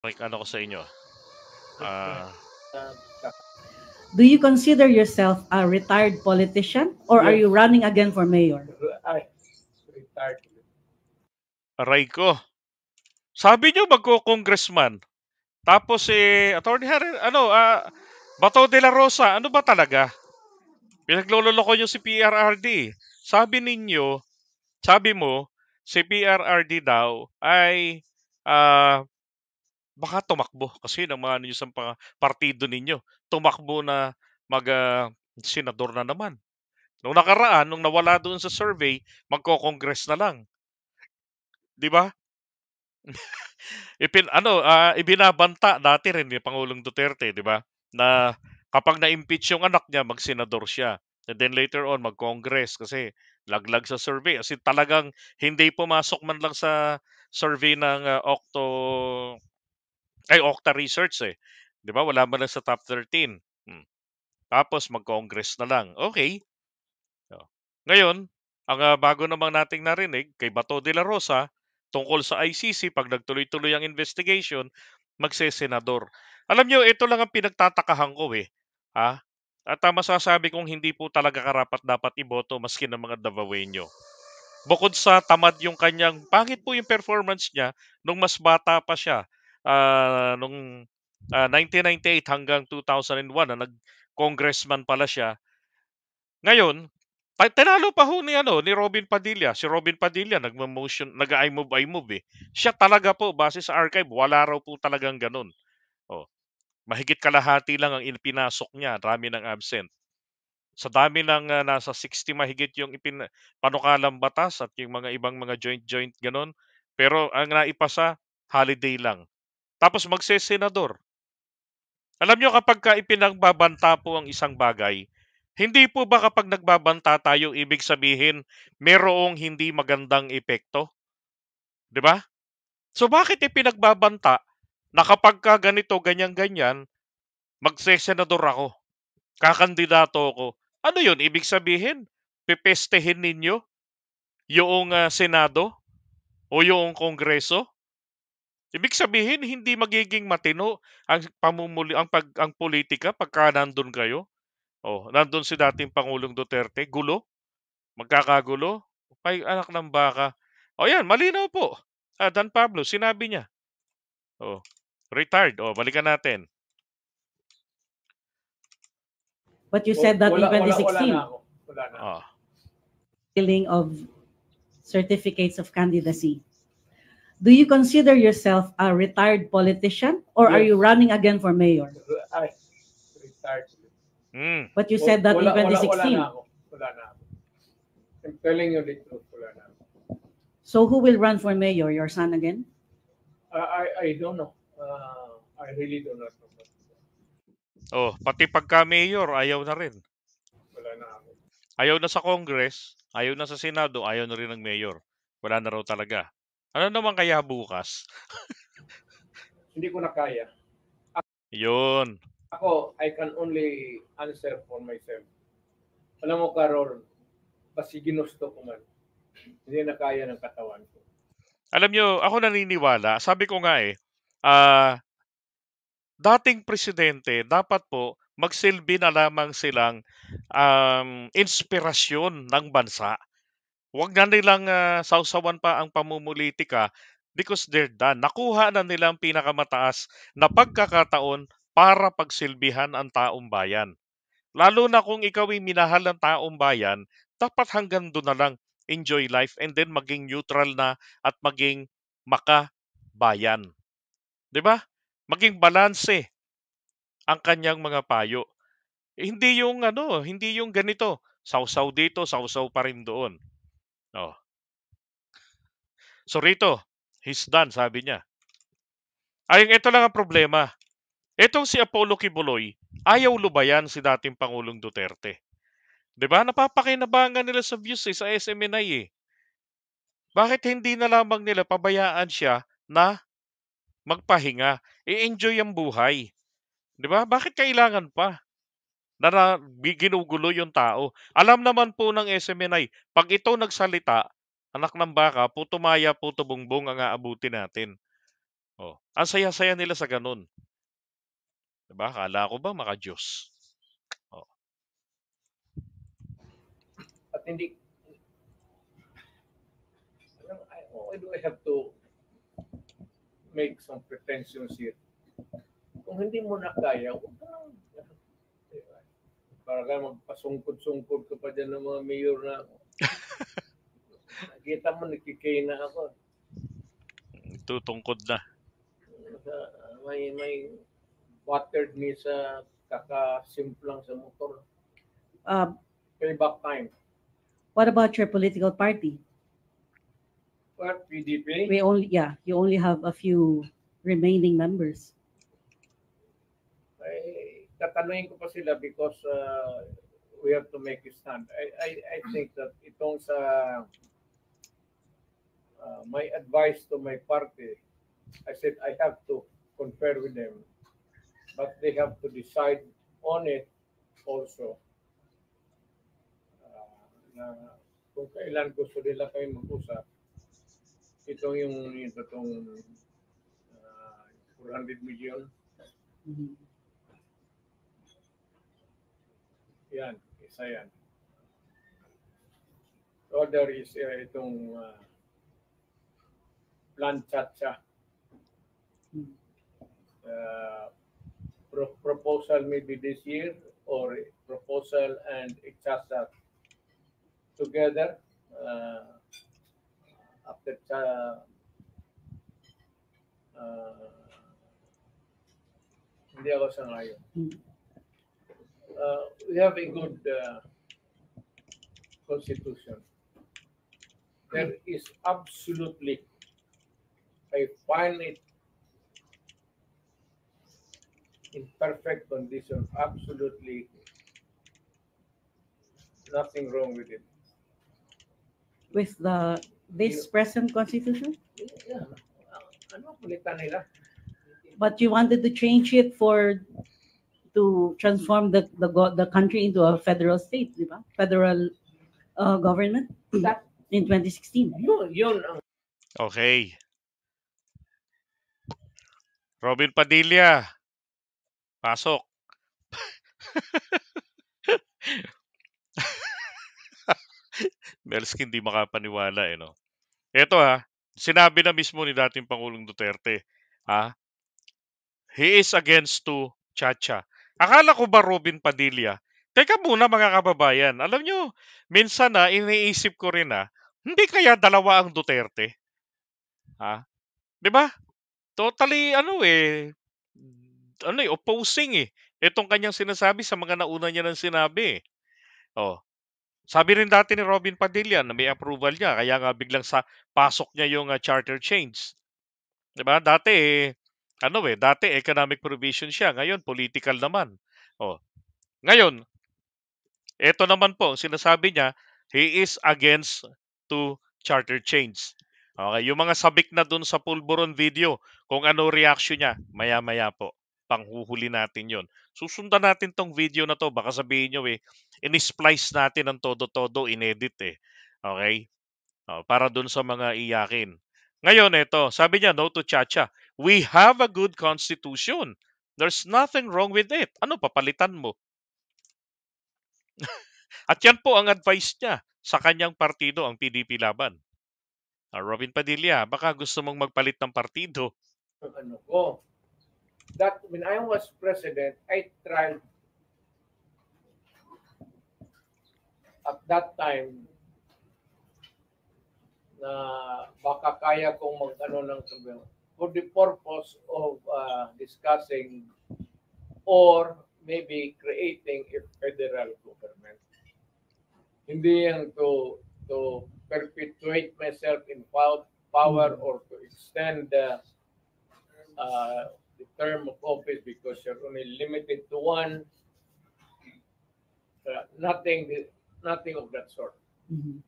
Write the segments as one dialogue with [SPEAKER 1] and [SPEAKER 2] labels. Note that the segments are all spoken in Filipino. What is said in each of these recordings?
[SPEAKER 1] Ano ko sa inyo. Ah,
[SPEAKER 2] Do you consider yourself a retired politician or are
[SPEAKER 3] Yes.
[SPEAKER 2] you running again for mayor?
[SPEAKER 3] Ay, retired.
[SPEAKER 1] aray ko. Sabi nyo magko-congressman. Tapos Attorney Harry, Bato de la Rosa, ano ba talaga? Pinaglololoko nyo si PRRD. Sabi mo, si PRRD daw ay ah, baka tumakbo kasi ng mga nyo sa partido ninyo. Tumakbo na senador na naman. Nung nakaraan, nung nawala doon sa survey, magko-congress na lang. Di ba? Ibinabanta dati rin ni Pangulong Duterte, di ba? Na kapag na-impeach yung anak niya, mag-senador siya. And then later on, mag-congress kasi laglag sa survey. As in, talagang hindi pumasok man lang sa survey ng Okta Research eh. Di ba? Wala man lang sa top 13. Tapos mag-congress na lang. Okay. Oh. Ngayon, ang bago namang nating narinig kay Bato de la Rosa tungkol sa ICC pag nagtuloy-tuloy ang investigation, magsesenador. Alam niyo, ito lang ang pinagtatakahan ko eh. Ha? At masasabi kong hindi po talaga karapat dapat iboto maski ng mga Davaoenyo. Bukod sa tamad yung kanyang, pangit po yung performance niya nung mas bata pa siya. Nung 1998 hanggang 2001 na nag-congressman pala siya. Ngayon, tinalo pa ho ni Robin Padilla. Si Robin Padilla nagmo-motion, nag-I move eh. Siya talaga po base sa archive, wala raw po talagang ganun. Oh, mahigit kalahati lang ang pinasok niya, dami ng absent. Sa dami ng nasa 60 mahigit yung panukalang batas at yung mga ibang mga joint ganun. Pero ang naipasa, holiday lang. Tapos magsesenador. Alam nyo kapag ipinagbabanta po ang isang bagay, hindi po ba kapag nagbabanta tayo, ibig sabihin, merong hindi magandang epekto? 'Di ba? So bakit ipinagbabanta na kapag ka ganito, ganyan-ganyan, magsesenador ako, kakandidato ako? Ano yun? Ibig sabihin, pipestehin ninyo yung Senado o yung Kongreso? Ibig sabihin, hindi magiging matino ang politika pagka nandun kayo. Oh, nandun si dating Pangulong Duterte, gulo, magkakagulo. Ay, anak ng baka. O yan, malinaw po. Dan Pablo, sinabi niya. Oh, retired. Oh, balikan natin.
[SPEAKER 2] But you said that in
[SPEAKER 3] Wala
[SPEAKER 2] 2016,
[SPEAKER 3] na ako. Wala na.
[SPEAKER 1] Oh.
[SPEAKER 2] filing of certificates of candidacy. Do you consider yourself a retired politician or are
[SPEAKER 3] Yes.
[SPEAKER 2] you running again for mayor?
[SPEAKER 3] Ay, retired.
[SPEAKER 2] But you said that in
[SPEAKER 3] Wala
[SPEAKER 2] 2016.
[SPEAKER 3] na ako. Wala na ako. I'm telling you the truth. Wala na ako.
[SPEAKER 2] So who will run for mayor? Your son again?
[SPEAKER 3] I don't know. I really do not know.
[SPEAKER 1] Oh, pati pagka mayor, ayaw na rin.
[SPEAKER 3] Wala na ako.
[SPEAKER 1] Ayaw na sa Congress, ayaw na sa Senado, ayaw na rin ng mayor. Wala na raw talaga. Ano naman kaya bukas?
[SPEAKER 3] Hindi ko na kaya.
[SPEAKER 1] Yun.
[SPEAKER 3] Ako, I can only answer for myself. Alam mo, Carol, kasi ginusto ko man. Hindi na kaya ng katawan ko.
[SPEAKER 1] Alam nyo, ako naniniwala, sabi ko nga dating presidente, dapat po magsilbi na lamang silang inspirasyon ng bansa. Huwag na nilang sausawan pa ang pamumulitika because they're done. Nakuha na nilang pinakamataas na pagkakataon para pagsilbihan ang taong bayan. Lalo na kung ikaw ay minahal ng taong bayan, dapat hanggang doon na lang enjoy life and then maging neutral na at maging makabayan. 'Di ba? Maging balanse ang kanyang mga payo. Hindi yung ganito. Sausaw dito, sausaw pa rin doon. Oh. So rito, he's done, sabi niya. Ay, ito lang ang problema. Itong si Apollo Kibuloy, ayaw lubayan si dating Pangulong Duterte. 'Di ba? Napapakinabangan nila sa views sa SMNI eh. Bakit hindi na lamang nila pabayaan siya na magpahinga? I-enjoy ang buhay. 'Di ba? Bakit kailangan pa na ginugulo yung tao? Alam naman po ng SMNI, pag ito nagsalita, anak ng baka, puto maya, puto bongbong ang aabuti natin. Oh, ang saya-saya nila sa ganun. 'Di ba? Akala ko ba maka-Diyos? Oh.
[SPEAKER 3] At hindi, why do I have to make some pretensions here? Kung hindi mo na kaya, huwag ka nang, para ka magpasungkod-sungkod ka pa dyan ng mga mayor na nakita mo, nakikay na ako.
[SPEAKER 1] Tutungkod na.
[SPEAKER 3] May watered me sa kakasimplang sa motor.
[SPEAKER 2] Uh,
[SPEAKER 3] Payback time.
[SPEAKER 2] what about your political party?
[SPEAKER 3] Well, PDP,
[SPEAKER 2] You only have a few remaining members.
[SPEAKER 3] ay tatanungin ko pa sila because we have to make a stand. I think that itong sa my advice to my party, I said I have to confer with them, but they have to decide on it also. Na kung kailan gusto nila kayo mag-usap, itong itong 400 million,
[SPEAKER 2] Mhm.
[SPEAKER 3] yan, isa yan. The other is itong Plan Chacha.
[SPEAKER 2] Mhm.
[SPEAKER 3] Proposal maybe this year or proposal and Chacha together after hindi ako sangayon. We have a good constitution. There is absolutely, I find it in perfect condition, absolutely nothing wrong with it.
[SPEAKER 2] With this present constitution?
[SPEAKER 3] Yeah. Ano palitan nila?
[SPEAKER 2] But you wanted to change it to transform the country into a federal state, di ba? Federal government
[SPEAKER 3] That,
[SPEAKER 2] in 2016.
[SPEAKER 3] yun ang
[SPEAKER 1] Okay. Robin Padilla, pasok. Meron hindi makapaniwala eh, no? Ito sinabi na mismo ni dating Pangulong Duterte, he is against to Chacha. Akala ko ba Robin Padilla? Teka muna mga kababayan, alam nyo, minsan iniisip ko rin hindi kaya dalawa ang Duterte? Di ba? Totally, opposing eh. Itong kanyang sinasabi sa mga nauna niya ng sinabi. Oh, sabi rin dati ni Robin Padilla na may approval niya, kaya nga biglang sa pasok niya yung charter change. 'Di ba? Dati economic provision siya, ngayon political naman. Oh. Ngayon, ito naman po, sinasabi niya, he is against to charter change. Okay, yung mga sabik na dun sa Pulburon video, kung ano reaction niya, maya-maya po, panghuhuli natin yon. Susundan natin tong video na to, baka sabihin nyo in-splice natin ng todo-todo, inedit Okay? Para dun sa mga iyakin. Ngayon, ito, sabi niya, no to Chacha. We have a good constitution. There's nothing wrong with it. Ano, papalitan mo? At yan po ang advice niya sa kanyang partido, ang PDP Laban. Robin Padilla, baka gusto mong magpalit ng partido.
[SPEAKER 3] ano ko. That when I was president, I tried at that time na baka kaya kong mag-ano ng problema for the purpose of discussing or maybe creating a federal government. Hindi yan to perpetuate myself in power or to extend the term of office because you're only limited to one. Nothing of that sort.
[SPEAKER 2] Mhm.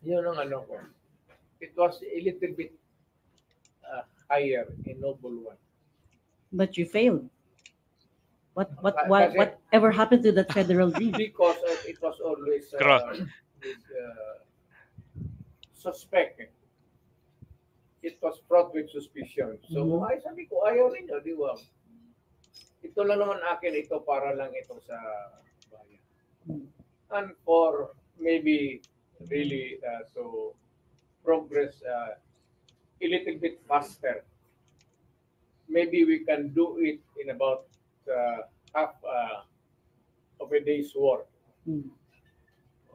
[SPEAKER 3] Yun ang ano ko. It was a little bit higher, a noble one.
[SPEAKER 2] But you failed.
[SPEAKER 3] Kasi-
[SPEAKER 2] Whatever happened to that federal dream?
[SPEAKER 3] Because it was always
[SPEAKER 1] Correct.
[SPEAKER 3] suspect. it was fraught with suspicion. So,
[SPEAKER 2] Mhm.
[SPEAKER 3] sabi ko, ayaw rin nyo, di ba? Ito lang naman akin, ito para lang ito sa bayan.
[SPEAKER 2] Mm.
[SPEAKER 3] And for maybe really to progress a little bit faster, maybe we can do it in about half of a day's work.
[SPEAKER 2] Mm.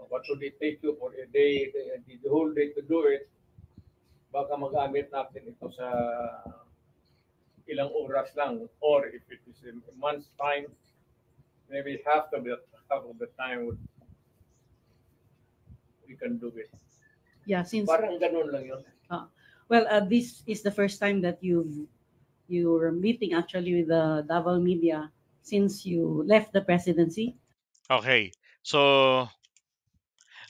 [SPEAKER 3] What would it take you for a day, the whole day to do it? Baka magamit natin ito sa ilang oras lang. Or if it is a month's time, maybe half of the time we can do it.
[SPEAKER 2] Yeah, since
[SPEAKER 3] Parang ganun lang yun.
[SPEAKER 2] well, this is the first time that you're meeting actually with the Davao media since you left the presidency.
[SPEAKER 1] Okay. So,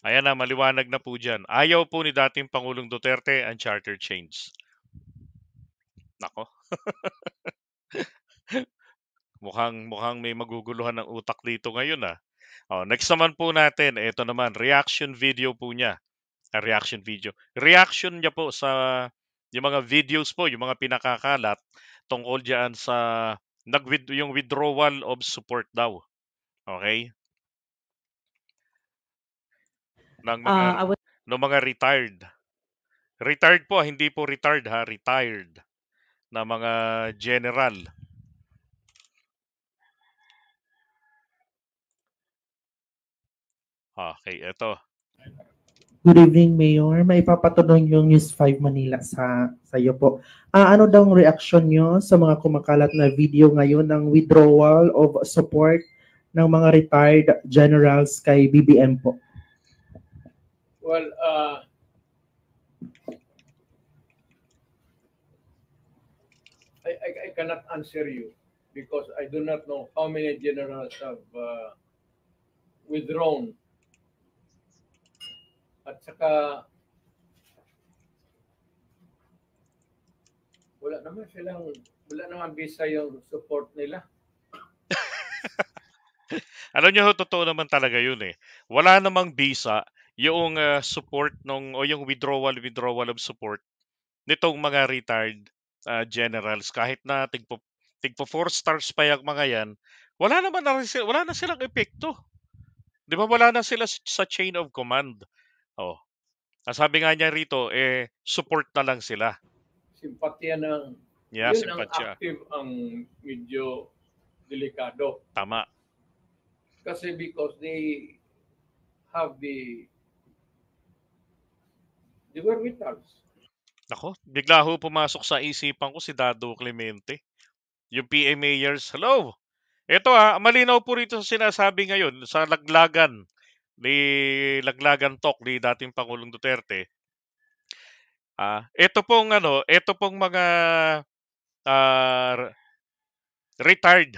[SPEAKER 1] ayan na, maliwanag na po dyan. Ayaw po ni dating Pangulong Duterte ang charter change. Nako. mukhang may maguguluhan ng utak dito ngayon ah. Next naman po natin, ito naman, reaction video po niya. Reaction video. Reaction niya po sa yung mga videos po, yung mga pinakakalat tungkol diyan sa yung withdrawal of support daw. Okay? Ng mga
[SPEAKER 2] I was
[SPEAKER 1] ng mga retired. Retired po, hindi po retired ha, retired na mga general. Okay, ito.
[SPEAKER 4] Good evening, Mayor. May ipapatuloy yung News 5 Manila sa iyo po. Ano daw ang reaksyon nyo sa mga kumakalat na video ngayon ng withdrawal of support ng mga retired generals kay BBM po?
[SPEAKER 3] Well, I cannot answer you because I do not know how many generals have withdrawn. At saka, wala naman visa yung support nila.
[SPEAKER 1] Alam niyo, totoo naman talaga yun eh. Wala namang visa yung support o yung withdrawal of support nitong mga retired generals kahit na tigpo 4 stars pa yung mga yan, wala na silang epekto. 'Di ba wala na sila sa chain of command. Oh. Ang sabi nga niya rito support na lang sila.
[SPEAKER 3] Simpatya ng
[SPEAKER 1] Yeah,
[SPEAKER 3] yun ang
[SPEAKER 1] simpatya.
[SPEAKER 3] active ang medyo delikado.
[SPEAKER 1] Tama.
[SPEAKER 3] Kasi because they have the wherewithals.
[SPEAKER 1] Nako, bigla ho pumasok sa isipan ko si Dado Clemente. Yung PA mayors, hello! Ito malinaw po rito sa sinasabi ngayon sa Laglagan Talk ni dating Pangulong Duterte. Ito pong mga retired.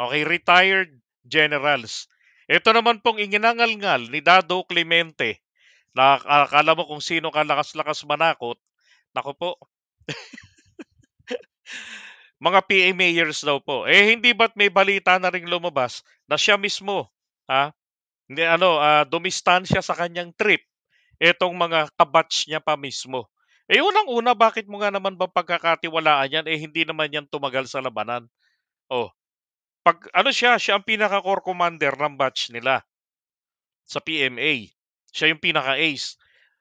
[SPEAKER 1] Okay, retired generals. Ito naman pong inginangalngal ni Dado Clemente. Na akala mo kung sino kalakas-lakas manakot. Nako po, mga PA mayors daw po. Hindi ba't may balita na ring lumabas na siya mismo, dumistansya sa kanyang trip etong mga kabatch niya pa mismo. Unang-una, bakit mo nga naman ba pagkakatiwalaan yan? Hindi naman yan tumagal sa labanan. Siya ang pinaka-core commander ng batch nila sa PMA. Siya yung pinaka-ace.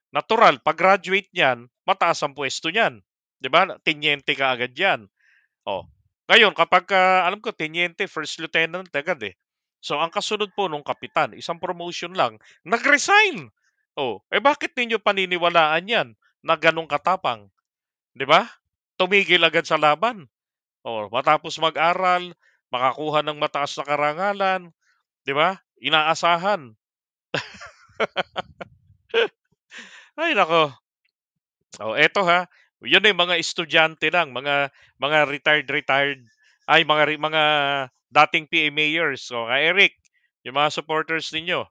[SPEAKER 1] Natural, pag-graduate niyan, mataas ang pwesto niyan. 'Di ba? Tenyente ka agad yan. Ngayon, kapag alam ko, tenyente, first lieutenant agad eh. So, ang kasunod po nung kapitan, isang promotion lang, nag-resign. Bakit ninyo paniniwalaan yan na ganong katapang? Di ba? Tumigil agad sa laban. Matapos mag-aral, makakuha ng mataas na karangalan, di ba? Inaasahan. Ay, nako. Eto yun yung mga estudyante lang, mga retired mga dating PA mayors. Kay Eric, yung mga supporters ninyo.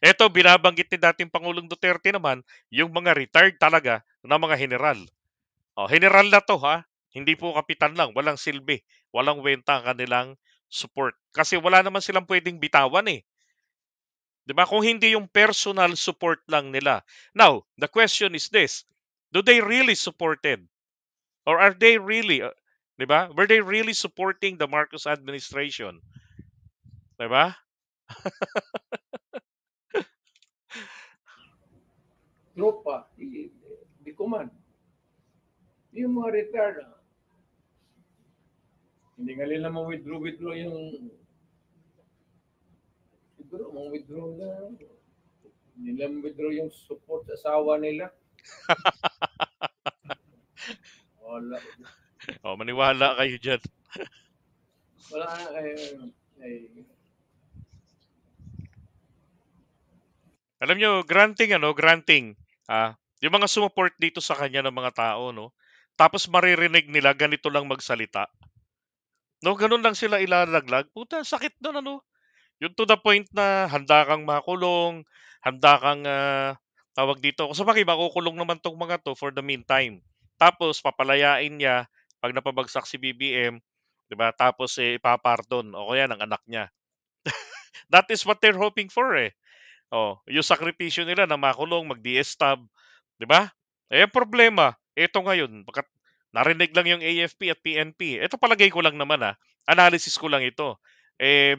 [SPEAKER 1] Eto, binabanggit ni dating Pangulong Duterte naman, yung mga retired talaga na mga general. General na to hindi po kapitan lang, walang silbi, walang wenta ang kanilang support. Kasi wala naman silang pwedeng bitawan eh. 'Di ba? Kung hindi yung personal support lang nila. Now, the question is this. Do they really supported? Or are they really, di ba? Were they really supporting the Marcos administration? Di ba?
[SPEAKER 3] Tropa, di command. Yung mga retired, hindi nga nila ma-withdraw yung siguro ma-withdraw na hindi nila ma-withdraw yung support sa asawa nila. Wala.
[SPEAKER 1] Maniwala kayo dyan.
[SPEAKER 3] Wala,
[SPEAKER 1] Alam nyo, granting, yung mga sumuport dito sa kanya ng mga tao, no? Tapos maririnig nila, ganito lang magsalita. No, ganun lang sila ilalaglag. Puta, sakit doon, ano? Yung to the point na handa kang makulong, handa kang, tawag dito. Kasi makukulong naman tong mga to for the meantime. Tapos, papalayain niya pag napabagsak si BBM, di ba? Tapos, ipapardon. O kaya, ng anak niya. That is what they're hoping for, eh. Yung sakripisyo nila na makulong, mag-DSTAB, 'di ba? Ang problema, ito ngayon, bakat narinig lang yung AFP at PNP. Ito palagay ko lang naman analysis ko lang ito.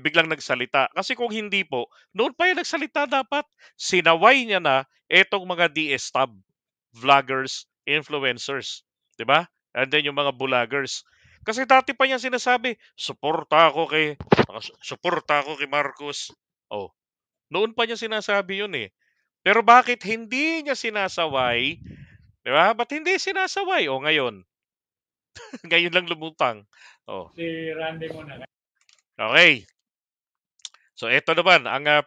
[SPEAKER 1] Biglang nagsalita. Kasi kung hindi po, noon pa yung nagsalita dapat. Sinaway niya na etong mga DSTAB, vloggers, influencers, 'di ba? And then yung mga bulaggers. Kasi dati pa niya sinasabi, suporta ako kay Marcos. Noon pa niya sinasabi yun eh. Pero bakit hindi niya sinasaway? Di ba? Ba't hindi sinasaway? Ngayon. Ngayon lang lumutang.
[SPEAKER 3] si Randy muna.
[SPEAKER 1] Okay. So, ito naman, ang